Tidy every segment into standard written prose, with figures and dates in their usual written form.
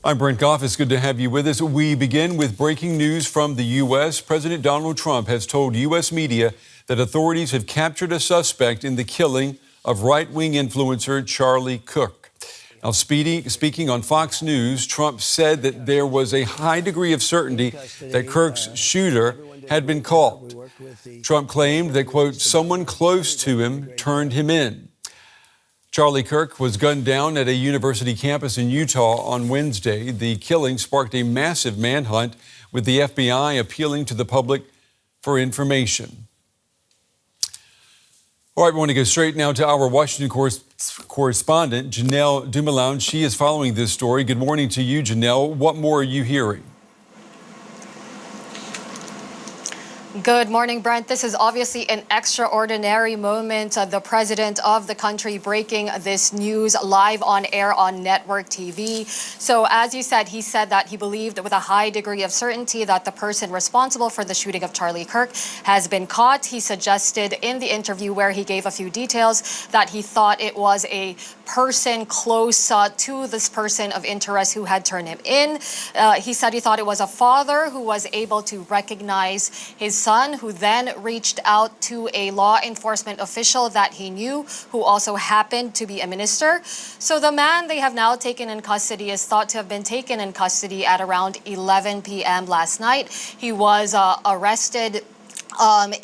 I'm Brent Goff. It's good to have you with us. We begin with breaking news from the U.S. President Donald Trump has told U.S. media that authorities have captured a suspect in the killing of right-wing influencer Charlie Kirk. Now, speaking on Fox News, Trump said that there was a high degree of certainty that Kirk's shooter had been caught. Trump claimed that, quote, someone close to him turned him in. Charlie Kirk was gunned down at a university campus in Utah on Wednesday. The killing sparked a massive manhunt, with the FBI appealing to the public for information. All right, we want to go straight now to our Washington correspondent, Janelle Dumalaon. She is following this story. Good morning to you, Janelle. What more are you hearing? Good morning, Brent. This is obviously an extraordinary moment. The president of the country breaking this news live on air on network TV. So as you said, he said that he believed with a high degree of certainty that the person responsible for the shooting of Charlie Kirk has been caught. He suggested in the interview, where he gave a few details, that he thought it was a person close to this person of interest who had turned him in. He said he thought it was a father who was able to recognize his son, who then reached out to a law enforcement official that he knew, who also happened to be a minister. So the man they have now taken in custody is thought to have been taken in custody at around 11 p.m. last night. He was arrested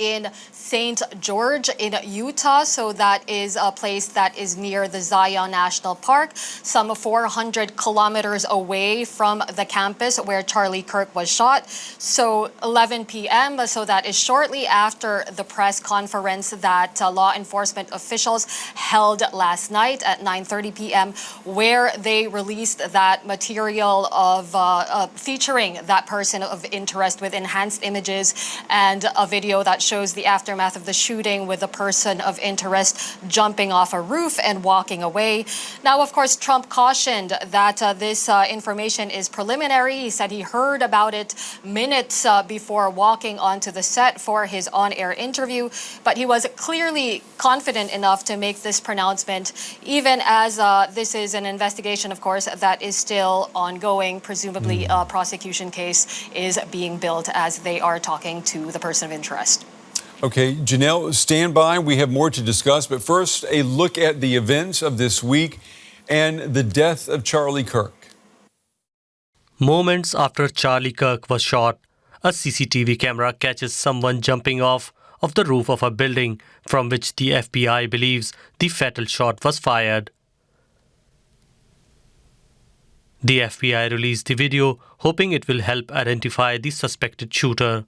in St. George in Utah. So that is a place that is near the Zion National Park, some 400 kilometers away from the campus where Charlie Kirk was shot. So 11 p.m., so that is shortly after the press conference that law enforcement officials held last night at 9:30 p.m., where they released that material of featuring that person of interest with enhanced images and a video that shows the aftermath of the shooting, with a person of interest jumping off a roof and walking away. Now, of course, Trump cautioned that this information is preliminary. He said he heard about it minutes before walking onto the set for his on-air interview, but he was clearly confident enough to make this pronouncement, even as this is an investigation, of course, that is still ongoing. Presumably, a prosecution case is being built as they are talking to the person of interest. Okay, Janelle, stand by. We have more to discuss. But first, a look at the events of this week and the death of Charlie Kirk. Moments after Charlie Kirk was shot, a CCTV camera catches someone jumping off of the roof of a building from which the FBI believes the fatal shot was fired. The FBI released the video, hoping it will help identify the suspected shooter.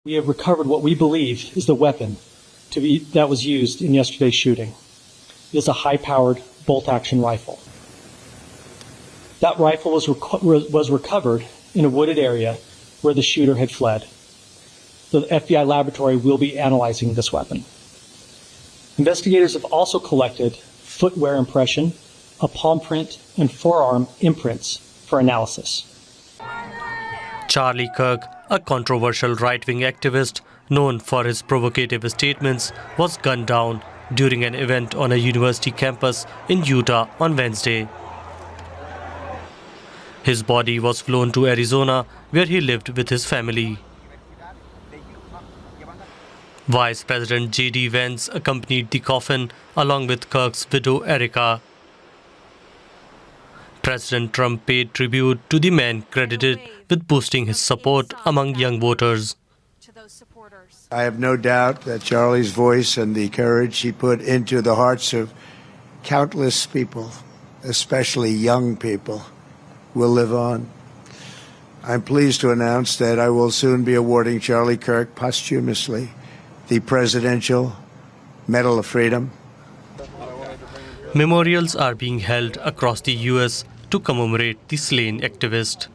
We have recovered what we believe is the weapon that was used in yesterday's shooting. It is a high-powered bolt-action rifle. That rifle was recovered in a wooded area where the shooter had fled. The FBI laboratory will be analyzing this weapon. Investigators have also collected footwear impression, a palm print, and forearm imprints for analysis. Charlie Kirk, a controversial right-wing activist known for his provocative statements, was gunned down during an event on a university campus in Utah on Wednesday. His body was flown to Arizona, where he lived with his family. Vice President J.D. Vance accompanied the coffin along with Kirk's widow Erica. President Trump paid tribute to the man credited with boosting his support among young voters. I have no doubt that Charlie's voice and the courage he put into the hearts of countless people, especially young people, will live on. I'm pleased to announce that I will soon be awarding Charlie Kirk posthumously the Presidential Medal of Freedom. Memorials are being held across the U.S. to commemorate the slain activist.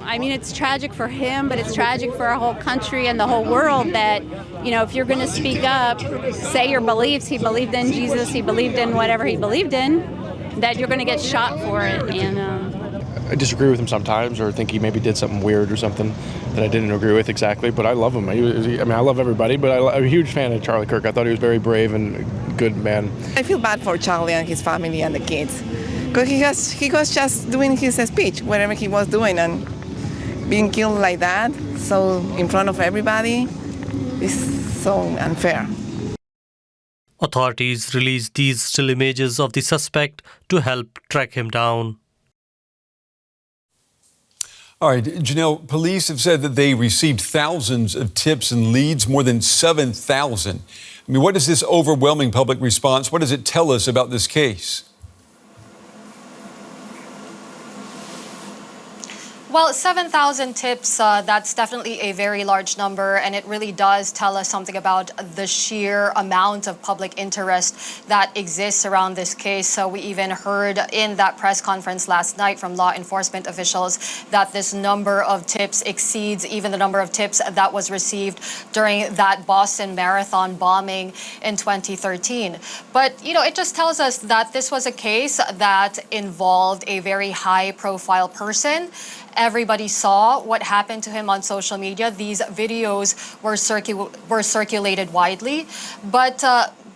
I mean, it's tragic for him, but it's tragic for our whole country and the whole world that, you know, if you're going to speak up, say your beliefs, he believed in Jesus, he believed in whatever he believed in, that you're going to get shot for it. And I disagree with him sometimes, or think he maybe did something weird or something that I didn't agree with exactly, but I love him. I love everybody, but I'm a huge fan of Charlie Kirk. I thought he was very brave and good man. I feel bad for Charlie and his family and the kids, Because he was just doing his speech, whatever he was doing, and being killed like that, so in front of everybody, is so unfair. Authorities released these still images of the suspect to help track him down. All right, Janelle, police have said that they received thousands of tips and leads, more than 7,000. I mean, what is this overwhelming public response? What does it tell us about this case? Well, 7,000 tips, that's definitely a very large number, and it really does tell us something about the sheer amount of public interest that exists around this case. So we even heard in that press conference last night from law enforcement officials that this number of tips exceeds even the number of tips that was received during that Boston Marathon bombing in 2013. But, it just tells us that this was a case that involved a very high-profile person. Everybody saw what happened to him on social media. These videos were circulated widely. But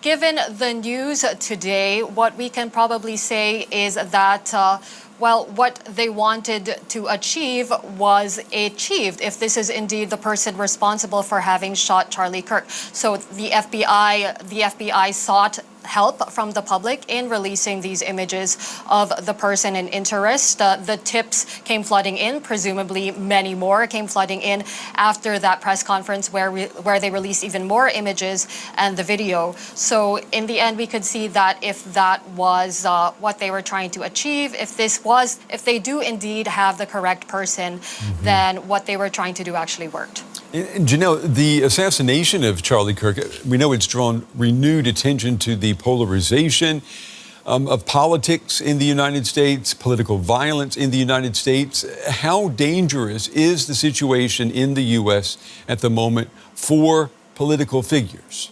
given the news today, what we can probably say is that what they wanted to achieve was achieved, if this is indeed the person responsible for having shot Charlie Kirk. So the FBI sought help from the public in releasing these images of the person in interest. The tips came flooding in, presumably many more came flooding in after that press conference where they released even more images and the video. So in the end, we could see that if that was what they were trying to achieve, if they do indeed have the correct person, then what they were trying to do actually worked. And Janelle, the assassination of Charlie Kirk, we know it's drawn renewed attention to the polarization of politics in the United States, political violence in the United States. How dangerous is the situation in the U.S. at the moment for political figures?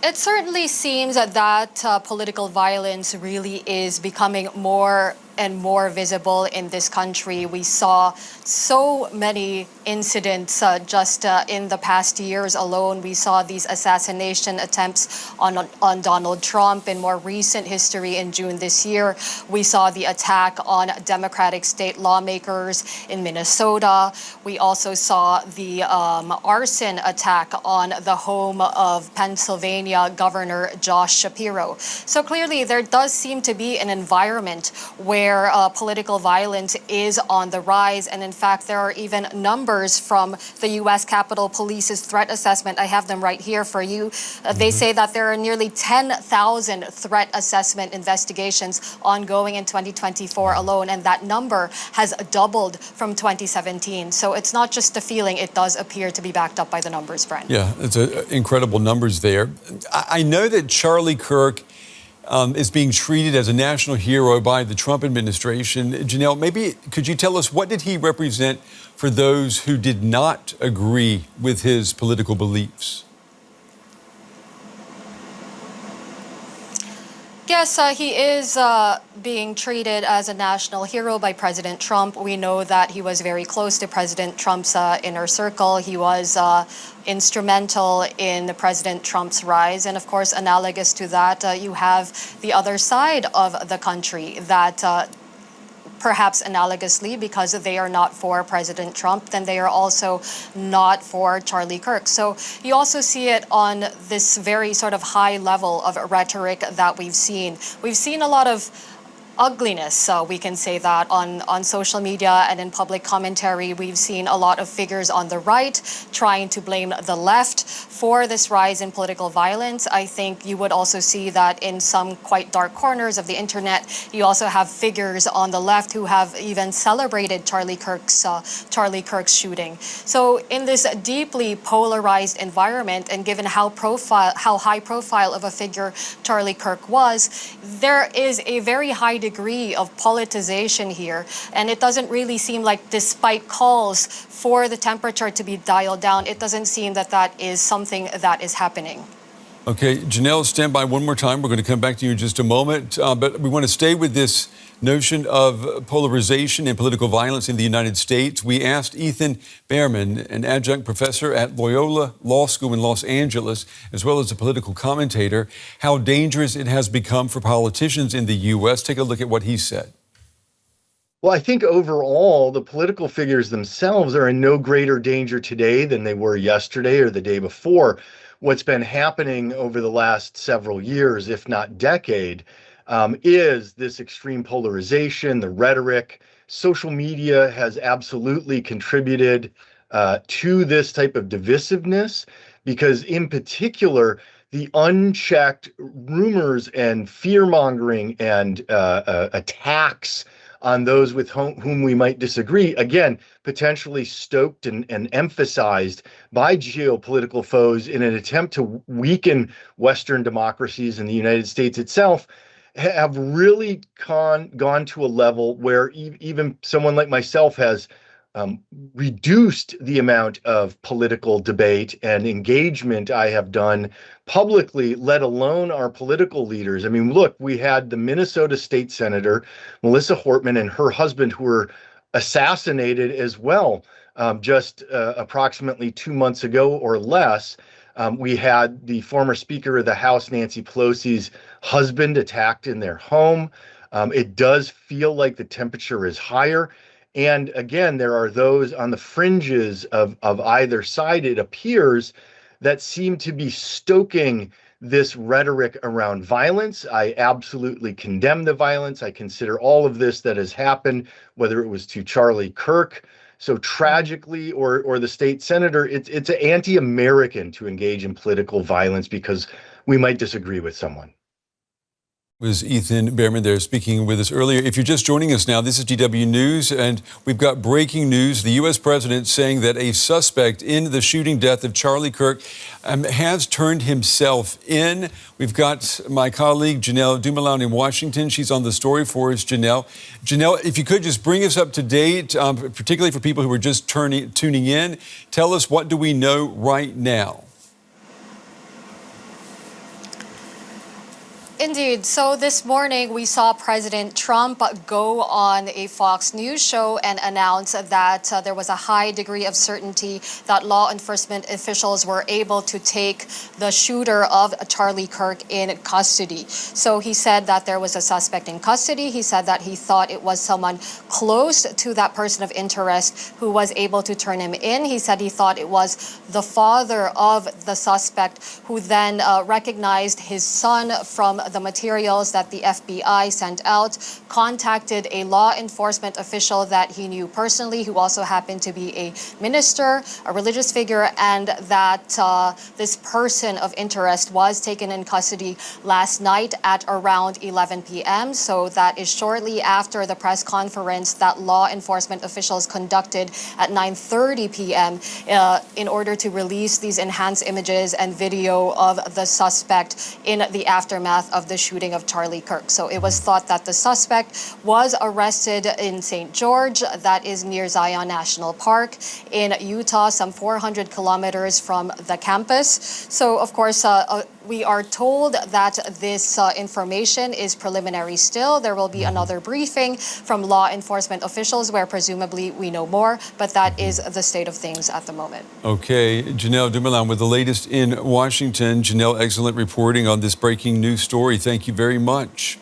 It certainly seems that political violence really is becoming more and more visible in this country. We saw so many incidents just in the past years alone. We saw these assassination attempts on Donald Trump. In more recent history, in June this year, we saw the attack on Democratic state lawmakers in Minnesota. We also saw the arson attack on the home of Pennsylvania Governor Josh Shapiro. So clearly, there does seem to be an environment where political violence is on the rise. And in fact, there are even numbers from the U.S. Capitol Police's threat assessment. I have them right here for you. They say that there are nearly 10,000 threat assessment investigations ongoing in 2024 alone. And that number has doubled from 2017. So it's not just a feeling. It does appear to be backed up by the numbers, Brent. Yeah, it's incredible numbers there. I know that Charlie Kirk is being treated as a national hero by the Trump administration. Janelle, maybe could you tell us, what did he represent for those who did not agree with his political beliefs? Yes, he is being treated as a national hero by President Trump. We know that he was very close to President Trump's inner circle. He was instrumental in President Trump's rise. And of course, analogous to that, you have the other side of the country that perhaps analogously, because they are not for President Trump, then they are also not for Charlie Kirk. So you also see it on this very sort of high level of rhetoric that we've seen. We've seen a lot of ugliness, we can say that, on social media and in public commentary. We've seen a lot of figures on the right trying to blame the left for this rise in political violence. I think you would also see that in some quite dark corners of the internet. You also have figures on the left who have even celebrated Charlie Kirk's shooting. So in this deeply polarized environment, and given how high profile of a figure Charlie Kirk was, there is a very high degree of politicization here. And it doesn't really seem like, despite calls for the temperature to be dialed down, it doesn't seem that that is something that is happening. Okay, Janelle, stand by one more time. We're going to come back to you in just a moment. But we want to stay with this notion of polarization and political violence in the United States. We asked Ethan Behrman, an adjunct professor at Loyola Law School in Los Angeles, as well as a political commentator, how dangerous it has become for politicians in the U.S. Take a look at what he said. Well, I think overall, the political figures themselves are in no greater danger today than they were yesterday or the day before. What's been happening over the last several years, if not decade, is this extreme polarization, the rhetoric. Social media has absolutely contributed to this type of divisiveness because, in particular, the unchecked rumors and fear-mongering and attacks on those with whom we might disagree, again, potentially stoked and emphasized by geopolitical foes in an attempt to weaken Western democracies and the United States itself, have really gone to a level where even someone like myself has reduced the amount of political debate and engagement I have done publicly, let alone our political leaders. I mean, look, we had the Minnesota State Senator, Melissa Hortman, and her husband who were assassinated as well just approximately 2 months ago or less. We had the former Speaker of the House, Nancy Pelosi's husband, attacked in their home. It does feel like the temperature is higher. And again, there are those on the fringes of either side, it appears, that seem to be stoking this rhetoric around violence. I absolutely condemn the violence. I consider all of this that has happened, whether it was to Charlie Kirk so tragically or the state senator, it's anti-American to engage in political violence because we might disagree with someone. Was Ethan Behrman there speaking with us earlier. If you're just joining us now, this is DW News, and we've got breaking news. The U.S. president saying that a suspect in the shooting death of Charlie Kirk has turned himself in. We've got my colleague, Janelle Dumalaon in Washington. She's on the story for us, Janelle. Janelle, if you could just bring us up to date, particularly for people who are just tuning in, tell us, what do we know right now? Indeed. So this morning we saw President Trump go on a Fox News show and announce that there was a high degree of certainty that law enforcement officials were able to take the shooter of Charlie Kirk in custody. So he said that there was a suspect in custody. He said that he thought it was someone close to that person of interest who was able to turn him in. He said he thought it was the father of the suspect, who then recognized his son from the materials that the FBI sent out, contacted a law enforcement official that he knew personally, who also happened to be a minister, a religious figure, and that this person of interest was taken in custody last night at around 11 p.m. So that is shortly after the press conference that law enforcement officials conducted at 9:30 p.m. In order to release these enhanced images and video of the suspect in the aftermath of the shooting of Charlie Kirk. So it was thought that the suspect was arrested in St. George, that is near Zion National Park in Utah, some 400 kilometers from the campus. So of course, we are told that this information is preliminary still. There will be another briefing from law enforcement officials where presumably we know more, but that is the state of things at the moment. Okay, Janelle Dumalaon with the latest in Washington. Janelle, excellent reporting on this breaking news story. Thank you very much.